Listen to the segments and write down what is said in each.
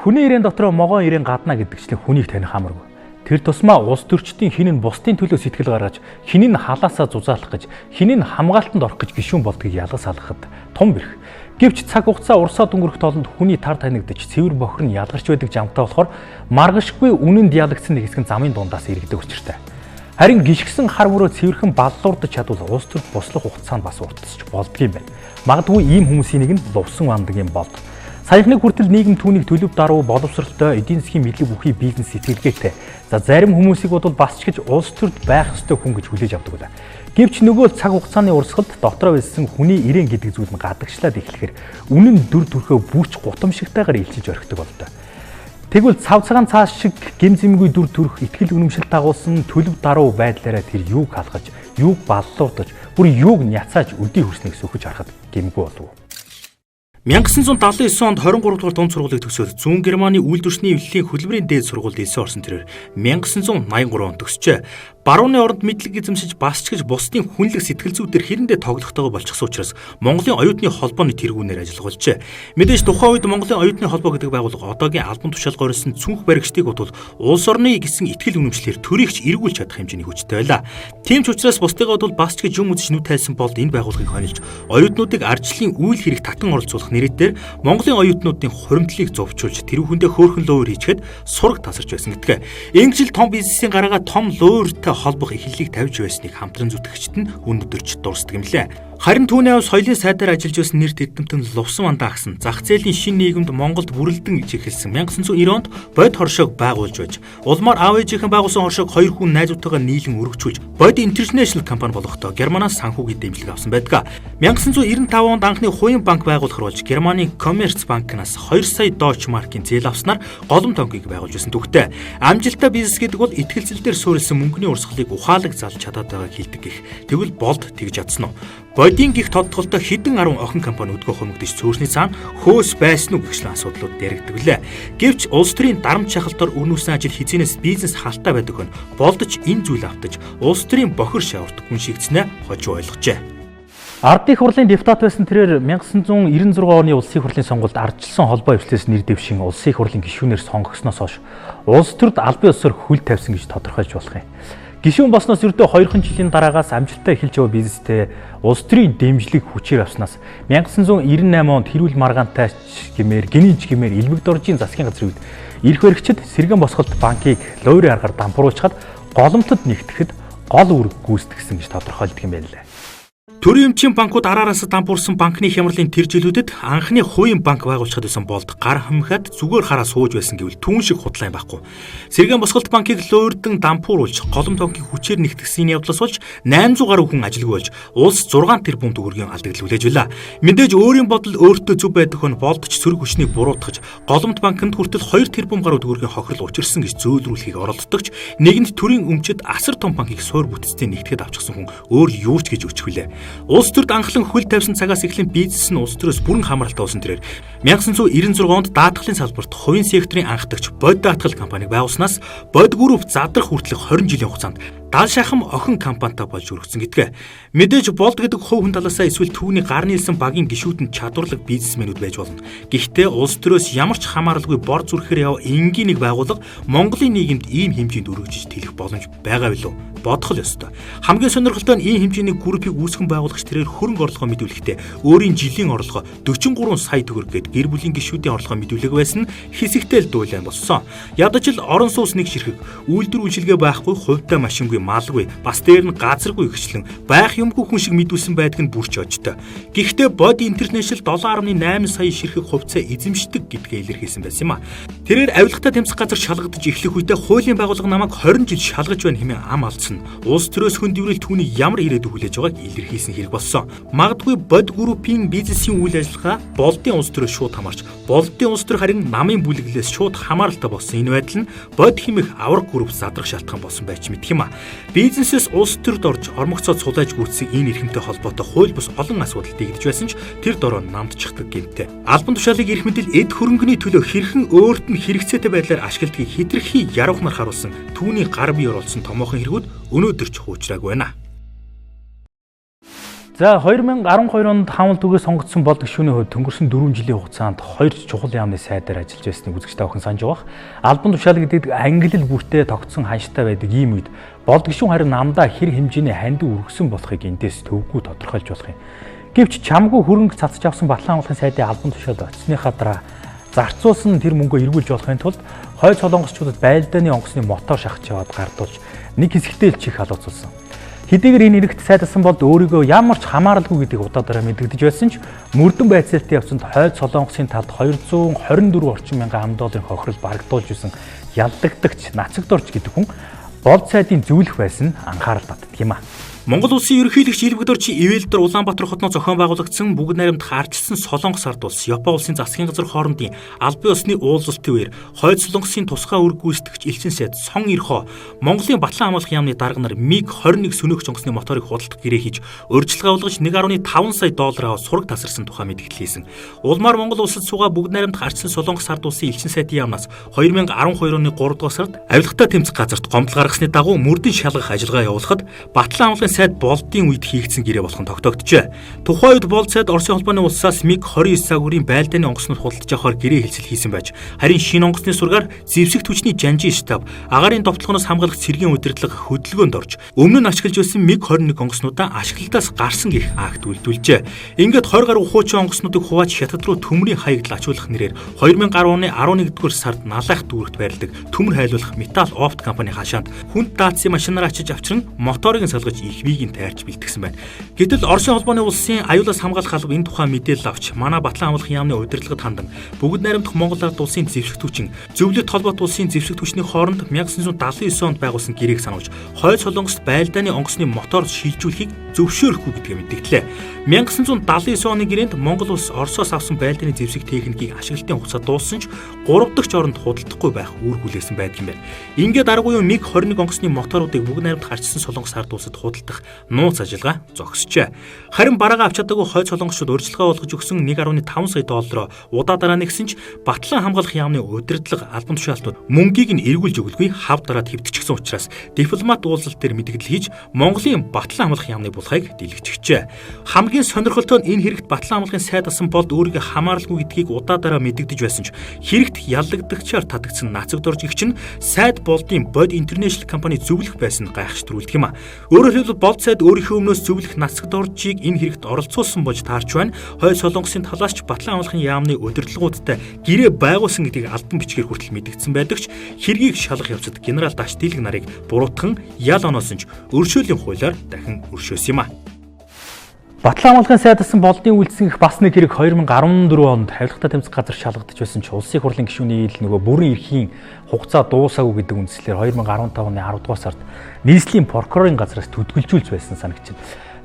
Хүний ирээн дотор могоо ирээн гадна гэдэгчлэн хүнийг таних хамаргүй. Тэр тусмаа улс төрчдийн хин нь бусдын төлөө сэтгэл гаргаж, хин нь халаасаа зузаалах гэж, хин нь хамгаалтанд орох гэж гишүүн болдгийг ялгаж салгахад том бэрх. Гэвч цаг хугацаа урсаад өнгөрөх тоолонд хүний тар танигдж цэвэр бохир нь ялгарч байдаг жамтай болохоор маргашгүй үнэнд ялагдсан нэг хэсэг замын дундаас иргэдэг учиртай. Харин гიშгсэн хар мөрөө цэвэрхэн баллуурдаж чадвал улс төр бослох хугацаанд бас уртасч болдгийм байна. Магадгүй ийм хүмүүсийн нэг нь Лувсан Вандагийн болд. Саяхны хүртэл нийгэм түүнийг төлөв даруй боловсролтой эдийн засгийн мэдлэг бүхий бизнес сэтгэлгээтэй. За зарим хүмүүсийг бодвол бас ч гэж улс төрд байх ёстой хүн гэж хүлээж авдаг байна. Гэвч нөгөө цаг хугацааны урсгалд дотроо байсан хүний ирээн гэдэг зүйл нь гадагшлаад эхлэхээр үнэн дүр төрхөө бүрч гутамшигтайгаар илчилж орхидог болдог. Тэгвэл цав цагаан цааш шиг гэмзэмгүй дүр төрх ихтгэл үнэмшил дагуулсан төлөв даруй байдлаараа тэр юуг халахж, юуг баллуурдаж, бүр юуг няцааж өдий хөрснгийг сөхөж харахад гэмгүй болов. 1979 онд 23 дугаар дунд сургуулийг төгсөөд Зүүн Германы үйлдвэрчний эвлэлийн хөтөлбөрийн дээд сургуульд элсэн орсон тэрээр 1983 онд төгсчээ. Барууны оронд мэдлэг эзэмшиж бас ч гэж бусдын хүнлэг сэтгэл зүйдээр хэрэндээ тоглохтойгоо болчихсон учраас Монголын оюутны холбооны тэргүүнээр ажиллах болжээ. Мэдээж тухайн үед Монголын оюутны холбоо гэдэг байгууллага одоогийн албан тушаал горьсон цүнх баригчдыг бодвол улс орны гэсэн итгэл үнэмшлэр төрийгч эргүүлж чадах хэмжээний хүчтэй байлаа. Тийм ч учраас бусдыгаа бодвол бас ч гэж юм үзэж нүд тайлсан болд энэ байгууллагыг хонилж оюутнуудыг ардчлалын үйл хэрэг татан оролцуулах нэрээр Монголын оюутнуудын хуримтлалыг зовчулж тэрүүхэндээ хөөрхөн луур хийчихэд сураг тасарч байсан гэдэг. Ингэж л том бизнесийн гараага том лууртай холбох эхлэлийг тавьж байсныг хамтран зүтгэгчд нь өнөдөрч дурсдаг юм лээ. Харин түүний авь соёлын сайдаар ажиллаж байсан нэр дэвтэмтэн Лувсан Ванда агсан зах зээлийн шинэ нийгэмд Монголд бүрэлдэн иж эхэлсэн 1990 онд бод хоршоог байгуулж байж улмаар аав ээжийнхэн байгуулсан хоршоог хоёр хүн найзуудтайгаа нийлэн өргөжүүлж бод интернэшнл компани болохдоо Германаас санхүүгийн дэмжлэг авсан байдаг. 1995 онд анхны хувийн банк байгуулахар болж Германы Commerzbankнаас 2 сая Deutsche Mark-ийн зээл авснаар голом тонкийг байгуулж байсан түүхтэй. Амжилттай бизнес гэдэг бол итгэлцэл дээр суурилсан мөнгөний урсгалыг ухаалаг залж чадаад байгааг хэлдэг гэх. Тэгвэл болд тэгж чадсан уу? Бодийн гих тодтголтой хэдэн 10 охин компани өдгөө хомогдож цөөрсний цаана хөөс байсан уу гэх асуудлууд яригддаг лээ. Гэвч улс төрийн дарамт шахалтаар өрнүүлсэн ажил хизэнээс бизнес халтай байдаг хүн болдож энэ зүйл автаж улс төрийн бохир шаварт хүн шигдснээ хожуу ойлгожээ. Ардын их хурлын депутат байсан тэрээр 1996 оны улсын их хурлын сонгуульд ардчилсан холбоо эвслээс нэр дэвшин улсын их хурлын гишүүнээр сонгогсноос хойш улс төрд албан ёсоор хөл тавьсан гэж тодорхойлж болох юм. Гишүүн болсноос ердөө 2 жилийн дараагаас амжилттай эхэлж байгаа бизнестэй улс төрийн дэмжлэг хүчээр авснаас 1998 онд хэрүүл маргаантай гэмээр гинийж гэмээр элбэг доржийн засгийн газрын үед эрх баригчид Сэргэн босголт банкыг лойрын аргаар дампууруулчаад голомтод нэгтгэхэд гол үүрэг гүйцэтгсэн гэж тодорхойлдог юм байна лээ. Төрийн эмчийн банкуд араараас дампуурсан банкны хямралын тэр жилүүдэд анхны хувийн банк байгуулчихад байсан болд гар хамхаад зүгээр хараа сууж байсан гэвэл түүн шиг худлаа юм байхгүй. Сэргэн босголт банкыг луурдан дампууруулж голом тонкийг хүчээр нэгтгэсний явдлаас болж 800 гаруй хүн ажилгүй болж улс 6 тэрбум төгрөгийн алдагдал хүлээж байлаа. Мэдээж өөрийн бодол өөртөө зөв байдаг хүн болдч сөрөг хүчнийг буруутгаж голомт банкнд хүртэл 2 тэрбум гаруй төгрөгийн хохирол учирсан гэж зөөлрүүлэхийг оролддогч нэгэнд төрийн өмчөд асар том банкыг суур бүтцийн нэгтгэхэд авчихсан хүн өөр юу ч гэж өчгөлээ. Улс төрд анхлан хөл тавьсан цагаас эхлэн бизнес нь улс төрөөс бүрэн хамааралтай болсон тэрээр 1996 онд даатгалын салбарт хувийн секторын анхдагч Бод даатгал компаниг байгуулснаас Бод групп задрах хүртэлх 20 жилийн хугацаанд дал шахам охин компанитай болж өргөцсөн гэдгээ. Мэдээж болд гэдэг хувь хүн талаасаа эсвэл түүний гар нийлсэн багийн гишүүдэнд чадварлаг бизнесмэнүүд байж болно. Гэхдээ улс төрөөс ямар ч хамааралгүй бор зүрхээр яв энгийн нэг байгууллага Монголын нийгэмд ийм хэмжээнд өргөжж тэлэх боломж байгаа билүү? Бодох л ёстой. Хамгийн сонирхолтой нь ийм хэмжээний группийг үүсгэн байгуулагч тэрээр хөрөнгө орлогоо мэдүүлэхдээ өөрийн жилийн орлогоо 43 сая төгрөг гээд гэр бүлийн гишүүдийн орлогоо мэдүүлэг байсан хэсэгтэй л дуулаан болсон. Ядаж л орон сууц нэг ширхэг үйлдвэр үйлчилгээ байхгүй хувьтай машингүй малгүй бас дээр нь газаргүй ихчлэн байх юмгүй хүн шиг мэдүүлсэн байдаг нь бүрч очтой. Гэхдээ Body International 7.8 сая ширхэг хувьцаа эзэмшдэг гэдгээ илэрхийлсэн байсан юм а. Тэрээр авилгатай тэмцэх газар шалгагдаж эхлэх үедээ хуулийн байгууллага намайг 20 жил шалгаж байна хэмээн ам алдсан. Улс төрөөс хөндөврөл түүний ямар ирээдүй хүлээж байгааг илэрхийлсэн хэрэг болсон. Магадгүй Body Group-ийн бизнесийн үйл ажиллагаа болдын улс төрөөс шууд хамаарч болдын улс төр харин намын бүлэглээс шууд хамааралтай болсон энэ байдал нь Body хэмэх авраг групп задрах шалтгаан болсон байж мэдэх юм а. Бизнесээс улс төрд орж ормогцоод сулааж гүйцсэн энэ эрхэмтэй холбоотой хууль бус олон асуудал дэгдэж байсан ч тэр дороо намдчихдаг гэмтэй. Албан тушаалыг эрх мэдэл эд хөрөнгөний төлөө хэрхэн өөрт нь хэрэгцээтэй байдлаар ашигладгийг хитрхи яравхнаар харуулсан түүний гар бие оруулсан томоохон хэрэгүүд өнөөдөр ч хуучраагүй байна. За 2012 онд хаамл түгээс сонгогдсон бол гишүүний хувьд өнгөрсөн 4 жилийн хугацаанд 2 чухал яамны сайдаар ажиллаж байсныг үзэгчтэй охин санаж байгаа. Албан тушаал гэдэг ангилал бүртээ тогтсон ханштай байдаг ийм үед бол гишүүн харин намдаа хэр хэмжээний хандив өргөсөн болохыг эндээс төвгүй тодорхойлж болох юм. Гэвч чамгүй хөрөнгө цацж авсан Батлан амлахын сайдын албан тушаалд очсныхаа дараа зарцуулсан тэр мөнгөө эргүүлж болохын тулд хойд солонгосчуудад байлдааны онгоцны мотор шахаж яваад гардуулж нэг хэсэгтэй л чих халууцуулсан. Хэдийгээр энэ эрэгт сайдсан бол өөрийгөө ямар ч хамааралгүй гэдгийг удаадараа мэдэгдэж байсан ч мөрдөн байцаалтын явцанд хойд солонгосын талд 224 орчим мянган $1 хохирол барагдуулж исэн ялдагдагч Нацагдорч гэдэг хүн болд сайдын зөвлөх байсан анхаарал татдаг юм а. Монгол улсын ерөнхийлөгч Илбэгдорч Ивэлдор Улаанбаатар хотноо зохион байгуулагдсан бүгд найрамдах ардчилсан Солонгос ард улс, Япон улсын засгийн газар хоорондын албан ёсны уулзалтын үеэр хойд солонгосын тусгай үүрэг гүйцэтгэгч Элчин сайд Сон Ирхо Монголын Батлан амлах яамны дарга нар МиГ-21 сөнөөгч онгоцны моторыг худалдах гэрээ хийж урьдчилгаа болгож $1.5 сая аваад сураг тасарсан тухай мэдээлэл хийсэн. Улмаар Монгол улсад суугаа бүгд найрамдах ардчилсан Солонгос ард улсын Элчин сайдын яамнаас 2012 оны 3 дугаар сард авилгатай тэмцэх газарт гомдол гаргасны дагуу мөрдөн шалгах ажиллагаа явуулахад Батлан амлахын сайд болдын үед хийгдсэн гэрээ болох нь тогтоогджээ. Тухайн үед болд сайд Оросын холбооны улсаас МиГ-20 сагурын байлдааны онгоцнууд худалдаж авахар гэрээ хэлцэл хийсэн байж харин шинэ онгоцны сургаар зэвсэгт хүчний жанжин штаб агаарын довтлогоноос хамгаалах цэргийн удирдлага хөдөлгөөнд орж өмнө нь ашиглаж байсан МиГ-21 онгоцнуудаа ашиглалтаас гарсан гэх акт үйлдвэрлэжээ. Ингээд 20 гаруй хуучин онгоцнуудыг хувааж хятад руу төмрийн хаягдл ачуулах нэрээр 2010 оны 11-р сард налайх дүүрэгт байрладаг төмөр хайлуулах Металл Опт компани хаашаанд хүнд даацсан машинаар ачиж авчран моторыг салгаж ихвийг тайрч бэлтгэсэн байна. Гэтэл Оросын холбооны улсын аюулаас хамгаалах алба энэ тухай мэдээлэл авч манай Батлан амлах яамны удирдлагад хандан бүгд найрамдах Монгол ард улсын зэвсэгт хүчин, зөвлөлт холбоот улсын зэвсэгт хүчний хооронд 1979 онд байгуулсан гэрээг сануулж хойд солонгост байлдааны онгоцны мотор шилжүүлэхийг зөвшөөрөхгүй гэдгээ мэдгдлээ. 1979 оны гэрээнд Монгол улс Оросоос авсан байлдааны зэвсэг техникийг ашиглалтын хугацаа дууссан ч 3 дахь оронд худалдахгүй байх үүргүүлсэн байдаг юм байна. Ингээд аргагүй МиГ-21 онгоцны моторуудыг бүгд найрамдах харьцсан Солонгос ард улсад худалдах нууц ажиллагаа зогсжээ. Харин бараагаа авч чадаагүй хойд солонгосчууд урьдчилгаа болгож өгсөн $1.5 сая удаа дараа нэгсэн ч Батлан хамгаалах яамны удирдлага албан тушаалтууд мөнгийг нь эргүүлж өгөлгүй хав дараад хэвтчихсэн учраас дипломат уулзалт дээр мэдээлэл хийж Монголын Батлан хамгаалах яамны булхайг дэлгэчихжээ. Хамгийн сонирхолтой нь энэ хэрэгт Батлан амлахын сайд асан болд өөрийгөө хамааралгүй гэдгийг удаа дараа мэдэгдэж байсан ч хэрэгт яллагдагчаар татагдсан Нацагдорж их чинь сайд болдын Bod International компани зөвлөх байсан гайхштрүүлдэг юм а. Өөрөөр хэлбэл болд сайд өөрийнхөө өмнөөс зөвлөх Нацагдоржийг энэ хэрэгт оролцуулсан болж таарч байна. Хойд солонгосын талаас ч Батлан амлахын яамны удирдлагуудтай гэрээ байгуулсан гэдгийг албан бичгээр хүртэл мэдэгдсэн байдаг ч хэргийг шалгах явцад генерал Даштилэг нарыг буруутган ял оноосон ч өршөөлийн хуулиар дахин өршөөсөн юм а. Батлан амлахын сайд асан болдын үйлдсэн их бас нэг хэрэг 2014 онд авилгатай тэмцэх газар шалгагдаж байсан ч улсын хурлын гишүүний ил нөгөө бүрэн эрхийн хугацаа дуусаагүй гэдэг үндслээр 2015 оны 10 дугаар сард нийслэлийн прокурорын газраас төдгөлжүүлж байсан санагчид.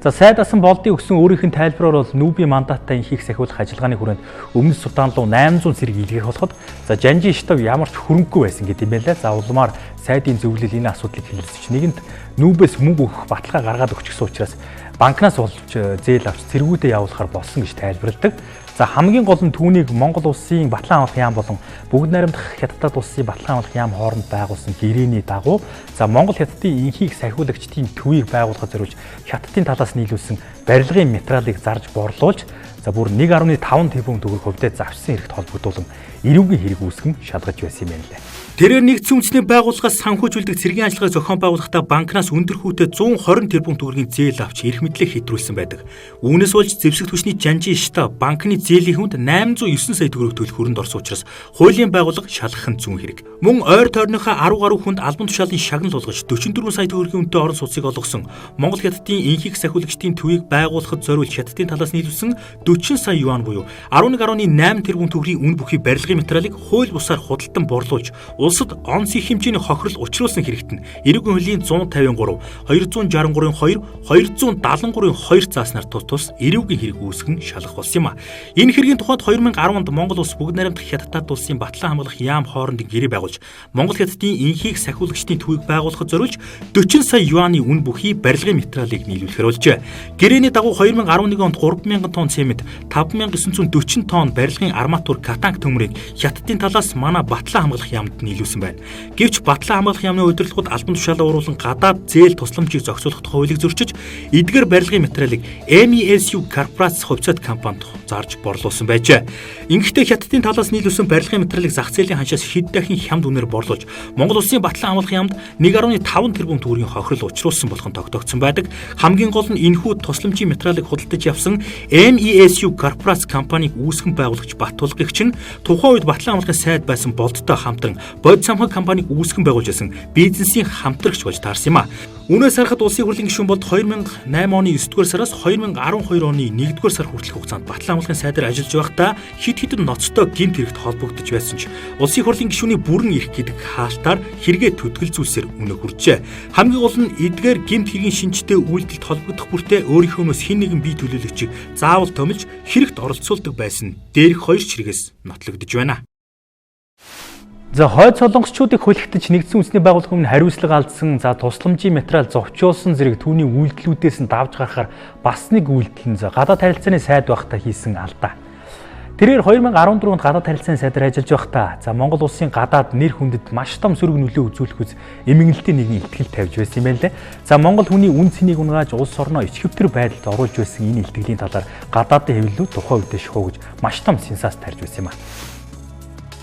За сайд асан болдын өгсөн өөрийнх нь тайлбараар бол нүүбийн мандаттай инхийг сахиулах ажиллагааны хүрээнд өмнөд Судан руу 800 цэрэг илгээх болоход за жанжин штаб ямар ч хөрөнгөгүй байсан гэдэг юм байлаа. За улмаар сайдын зөвлөл энэ асуудлыг хэлэлцэж нэгэнд нүүбээс мөнгө өгөх баталгаа гаргаад өгчихсөн учраас банкнаас болж зээл авч цэргүүдээ явуулахар болсон гэж тайлбарладаг. За хамгийн гол нь түүнийг Монгол улсын Батлан амлах яам болон бүгд найрамдах Хятад улсын Батлан амлах яам хооронд байгуулсан гэрээний дагуу за Монгол Хятадын инхийг сахиулагчдын төвийг байгуулахад зориулж Хятадын талаас нийлүүлсэн барилгын материалыг зарж борлуулж за бүр 1.5 тэрбум төгрөг хувьдаа завчсан хэрэгт холбогдуулан эрүүгийн хэрэг үүсгэн шалгаж байсан юм байна лээ. Тэрээр нэгдсэн үндэсний байгууллагаас санхүүжүүлдэг цэргийн ажиллагааг зохион байгуулахдаа банкнаас өндөр хүүтэй 120 тэрбум төгрөгийн зээл авч эрх мэдлээ хэтрүүлсэн байдаг. Үүнээс болж зэвсэгт хүчний жанжин штаб банкны зээлийн хүнд 809 сая төгрөг төлөх хүрээнд орсон учраас хуулийн байгууллага шалгах нь зүүн хэрэг. Мөн ойр тойрныхоо 10 гаруй хүнд албан тушаалын шагнал болгож 44 сая төгрөгийн үнэтэй орон сууцыг олгосон. Монгол Хятадын инхийг сахиулагчдын төвийг байгуулахад зориулж Хятадын талаас нийлүүлсэн 40 сая юан буюу 11.8 тэрбум төгрөгийн үн бүхий барилгын материалыг хууль бусаар худалдан борлуулж улсад онц их хэмжээний хохирол учруулсан хэрэгт нь эрүүгийн хуулийн 153, 263-ын 2, 273-ын 2 зааснаар тус эрүүгийн хэрэг үүсгэн шалгах болсон юм а. Энэ хэргийн тухайд 2010 онд Монгол улс бүгд найрамдах Хятад улсын Батлан хамгаалах яам хоорондын гэрээ байгуулж Монгол Хятадын инхийг сахиулагчдын төвийг байгуулахад зориулж 40 сая юаны үн бүхий барилгын материалыг нийлүүлэхээр болжээ. Гэрээний дагуу 2011 онд 3000 тонн цемент, 5940 тонн барилгын арматур катанк төмрийг Хятадын талаас манай Батлан хамгаалах яамд нийлүүлсэн нийлүүлсэн байна. Гэвч Батлан хамгаалах яамны удирдлагууд албан тушаалаа уруулан гадаад зээл тусламжийг зохицуулах тухай хуулийг зөрчиж, эдгээр барилгын материалыг MESU корпорац хувьцаат компанид зарж борлуулсан байжээ. Ингэхдээ Хятадын талаас нийлүүлсэн барилгын материалыг зах зээлийн ханшаас хэд дахин хямд үнээр борлуулж, Монгол Улсын Батлан хамгаалах яамд 1.5 тэрбум төгрөгийн хохирол учруулсан болох нь тогтоогдсон байдаг. Хамгийн гол нь энэхүү тусламжийн материалыг худалдаж явсан MESU корпорац компанийг үүсгэн байгуулагч Баттулгагч нь тухайн үед Батлан хамгаалахын сайд байсан Болдтой хамтран бодит самхаг компанийг үүсгэн байгуулж байсан бизнесийн хамтрагч болж таарсан юм а. Үүнээс харахад Улсын хурлын гишүүн болд 2008 оны 9-р сараас 2012 оны 1-р сар хүртэлх хугацаанд Батлан хамгаалахын сайдаар ажиллаж байхдаа хэд хэдэн ноцтой гэмт хэрэгт холбогдож байсан ч Улсын хурлын гишүүний бүрэн эрх гэдэг хаалтаар хэрэгээ төтгөлзүүлсээр үнэ хүрчээ. Хамгийн гол нь эдгээр гэмт хэргийн шинжтэй үйлдэлд холбогдох бүртээ өөрийнхөөс хэн нэгэн бие төлөөлөгчийг заавал томилж хэрэгт оролцуулдаг байсан дээрх хоёр чиргээс нотлогдож байна. За хойд солонгосчуудыг хүлэгтэж нэгдсэн үндэсний байгууллага өмнө хариуцлага алдсан тусламжийн материал зовчуулсан зэрэг түүний үйлдэлүүдээс нь давж гарахаар бас нэг үйлдэл нь гадаад харилцааны сайд байхдаа хийсэн алдаа. Тэрээр 2014 онд гадаад харилцааны сайдаар ажиллаж байхдаа Монгол улсын гадаад нэр хүндэд маш том сөрөг нөлөө үзүүлэх үс эмгэнэлтийн нэгэн ихтгэл тавьж байсан юм байна лээ. Монгол хүний үн цэнийг унгааж улс орноо ичгэвтер байдалд оруулж байсан энэ илтгэлийн талаар гадаадын хэвлэлүүд тухайн үедээ шухууж маш том сенсац тарьж байсан юм а.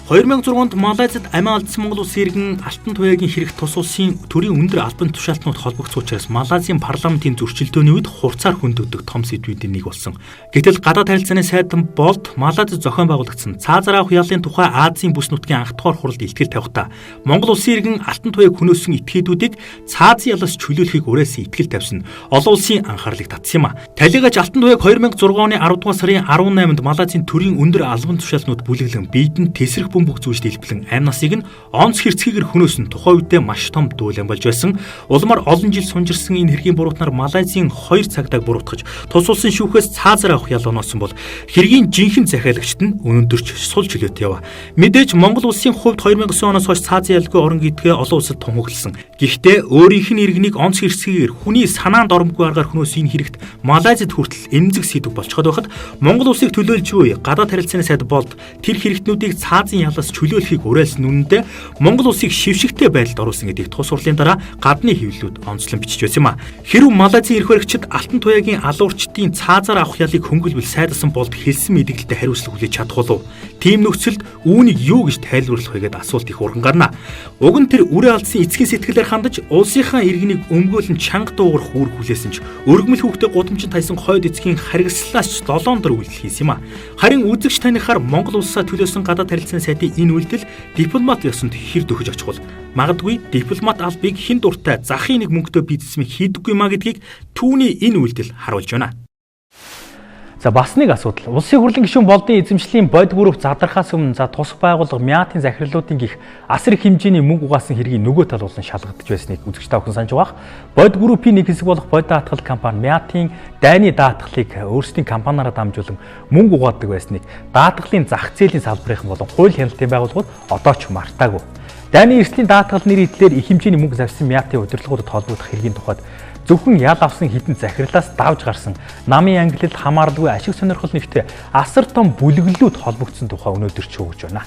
2006 онд Малайзад амиа алдсан Монгол улсын иргэн Алтан туяагийн хэрэг тус улсын төрийн өндөр албан тушаалтнууд холбогдсон учраас Малайзийн парламентын зөрчилдөөний үед хурцаар хөндөгдөх том сэдвүүдийн нэг болсон. Гэтэл гадаад харилцааны сайд болд Малайзад зохион байгуулагдсан цаазар авах ялын тухай Азийн бүс нутгийн анх дахь хуралд илтгэл тавихдаа Монгол улсын иргэн Алтан туяаг хөнөөсөн этгээдүүдийг цаазын ялаас чөлөөлөхийг уриалсан итгэл тавьсан олон улсын анхаарлыг татсан юм а. Талигаж Алтан туяаг 2006 оны 10 дугаар сарын 18-нд Малайзийн төрийн өндөр албан тушаалтнууд бүлэглэн биедэн тесрэх бөмбөг зүүж дэлбэлэн амь насыг нь онц хэрцгийгээр хөнөөсөн тухайн үедээ маш том дүүлэн болж байсан. Улмаар олон жил сунжирсан энэ хэргийн буруутнаар Малайзийн 2 цагдааг буруутгаж тус улсын шүүхээс цаазар авах ял оноосон бол хэргийн жинхэнэ захиалагчд нь өнөөдөрч сул чөлөөт яв. Мэдээж Монгол улсын хувьд 2009 оноос хойш цаазын ялгүй орон гэдгээ олон улсад тунхагласан. Гэхдээ өөрийнх нь иргэнийг онц хэрцгийгээр хүний санаанд оромгүй аргаар хөнөөсөн энэ хэрэгт Малайзид хүртэл эмзэг сэдв болцоход байхад Монгол улсыг төлөөлж буй гадаад харилцааны сайд болд тэр хэрэгтнүүдийг цаазын ялаас чөлөөлөхийг уриалсан үнэндээ Монгол улсыг шившигтэй байдалд оруулсан гэдгийг тус хурлын дараа гадны хэвлэлүүд онцлон бичиж байсан юм а. Хэрв Малайзийн эрх баригчид Алтан туяагийн алуурчдын цаазаар авах ялыг хөнгөлбөл сайдсан болд хэлсэн мэдээлэлтэй хариуцлага хүлээж чадах болов. Тийм нөхцөлд үүнийг юу гэж тайлбарлах вэ гэдэг асуулт их урган гарна. Уг нь тэр үрээ алдсан эцгийн сэтгэлээр хандаж улсынхаа иргэнийг өмгөөлн чанга дуугарх үүрэг хүлээсэн ч өргөмөл хүүхдээ гудамжинд тайсан хойд эцгийн харгислаач 7 дор үйлдэл хийсэн юм а. Харин үзэгч танихаар Монгол улсаа төлөөсөн гадаад харилцааны сайдын энэ үйлдэл дипломат ёсонд хэр дөхөж очих бол магадгүй дипломат албыг хэн дуртай захын нэг мөнгөтэй бизнесмен хийдэггүй маа гэдгийг түүний энэ үйлдэл харуулж байна. За бас нэг асуудал. Улсын хурлын гишүүн болдын эзэмшлийн бод групп задрахаас өмнө тус байгууллага мяатын захирлуудын гих асар их хэмжээний мөнгө угаасан хэргийн нөгөө тал болон шалгагдж байсныг үзэгч та бүхэн санаж байгаа. Бод группийн нэг хэсэг болох бод даатгал компани мяатын дайны даатгалыг өөрсдийн компаниараа дамжуулан мөнгө угаадаг байсныг даатгалын зах зээлийн салбарынхан болон хууль хяналтын байгууллагууд одоо ч мартаагүй. Дайны эрсдлийн даатгал нэр хэлээр их хэмжээний мөнгө зарсан мяатын удирдлагуудад холбогдох хэргийн тухайд зөвхөн ял авсан хитэн захирлаас давж гарсан намын ангилалд хамаарлгүй ашиг сонирхол нэгтэй асар том бүлэглэлүүд холбогдсон тухай өнөөдөр ч өгж байна.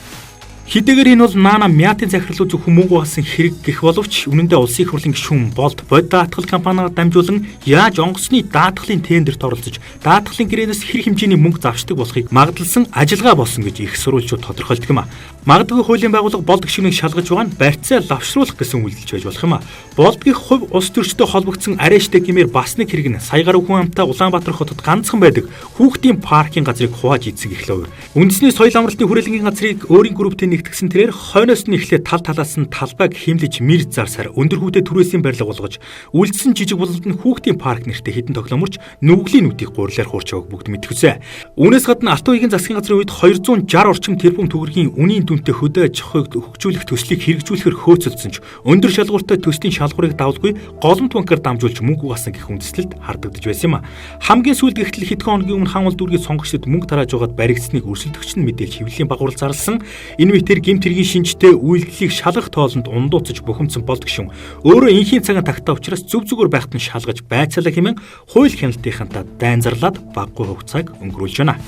Хэдийгээр энэ бол наана мяатын захирлууд зөвхөн мөнгө угаасан хэрэг гэх боловч үнэндээ улсын их хурлын гишүүн болд бод даатгал компаниар дамжуулан яаж онгоцны даатгалын тендерт оролцож даатгалын гэрээнээс хэр хэмжээний мөнгө завшдаг болохыг магадлсан ажиллагаа болсон гэж их сурвалжууд тодорхойлдог юм а. Магадгүй хуулийн байгууллага болд гишүүнийг шалгаж байгаа нь барьцаа лавшруулах гэсэн үйлдэлж байж болох юм а. Болдгийн хувь улс төрчтэй холбогдсон арайштай гэмээр бас нэг хэрэг нь сая гаруй хүн амтай Улаанбаатар хотод ганцхан байдаг хүүхдийн паркийн газрыг хувааж ийдсэн гэхлээр үндэсний соёл амралтын хүрээлэнгийн газрыг өөрийн групптэй нэгтгсэн тэрээр хойноос нь эхлээд тал талаас нь талбайг хэмлэж мэр зарсаар өндөр хүүтэй түрээсийн барилга болгож үлдсэн жижиг буланд нь хүүхдийн парк нэртэй хэдэн тоглооморч нүглийн нүдийг гурилаар хуурч байгааг бүгд мэдгэвчээ. Үүнээс гадна Алтан туяагийн засгийн газрын үед 260 орчим тэрбум төгрөгийн үнийн дүнтэй хөдөө аж ахуйг хөгжүүлэх төслийг хэрэгжүүлэхээр хөөцөлдсөн ч өндөр шалгууртай төслийн шалгуурыг давалгүй голомт банкар дамжуулж мөнгө угаасан гэх үндэслэлд хардагдаж байсан юм а. Хамгийн сүүлд гэртэл хэдхэн хоногийн өмнө хаан улс дүүргийн сонгогчдод мөнгө тарааж байгаад баригдсныг өрсөлдөгч нь мэдээлж хэвлэлийн багварал зарласан. Энэ мэтэр гэмт хэргийн шинжтэй үйлдэлийг шалгах тоолонд ундууцаж бухимдсан болд гишүүн өөрөө инхийн цагаан тагтаа учраас зөв зүгээр байхад нь шалгаж байцаалаа хэмээн хууль хяналтынхантаа дайн зарлаад баггүй хугацааг өнгөрүүлж байна.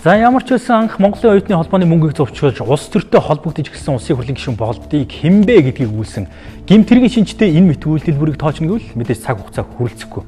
За ямар ч байсан анх Монголын оюутны холбооны мөнгийг зурчилж улс төртэй холбогдож гисэн улсын хурлын гишүүн болдгийг хинбэ гэдгийг үүсэн гэмтэргийн шинжтэй энэ мэт үйлдэл бүрийг тоочно гэвэл мэдээж цаг хугацаа хүрэлцэхгүй.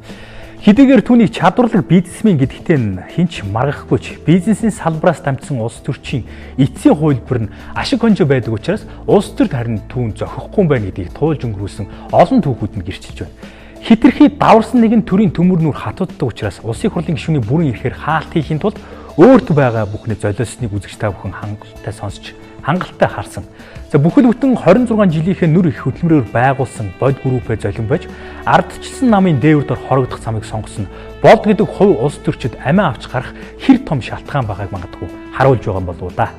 Хэдийгээр түүнийг чадварлаг бизнесмен гэдэгтээ хинч маргахгүй ч бизнесийн салбараас дамжсан улс төрчийн эцсийн хувилбар нь ашиг хонжоо байдаг учраас улс төрд харин түүн зохихгүй байна гэдгийг туулж өнгөрүүлсэн олон түүхүүд нь гэрчилж байна. Хитрхи даварсан нэгэн төрийн төмөр нүр хатууддаг учраас улсын хурлын гишүүний бүрэн ирэхээр хаалт хийхин тулд өөрт байгаа бүхнээ золиосныг үзэгч та бүхэн хангалттай сонсч хангалттай харсан. За бүхэл бүтэн 26 жилийнхээ нүр их хөтөлмөрөөр байгуулсан бод группээ золион байж ардчилсан намын дээвэр дор хорогдох замыг сонгосон болд гэдэг хувь улс төрчид амиа авч гарах хэр том шалтгаан байгааг магадгүй харуулж байгаа болов уу да.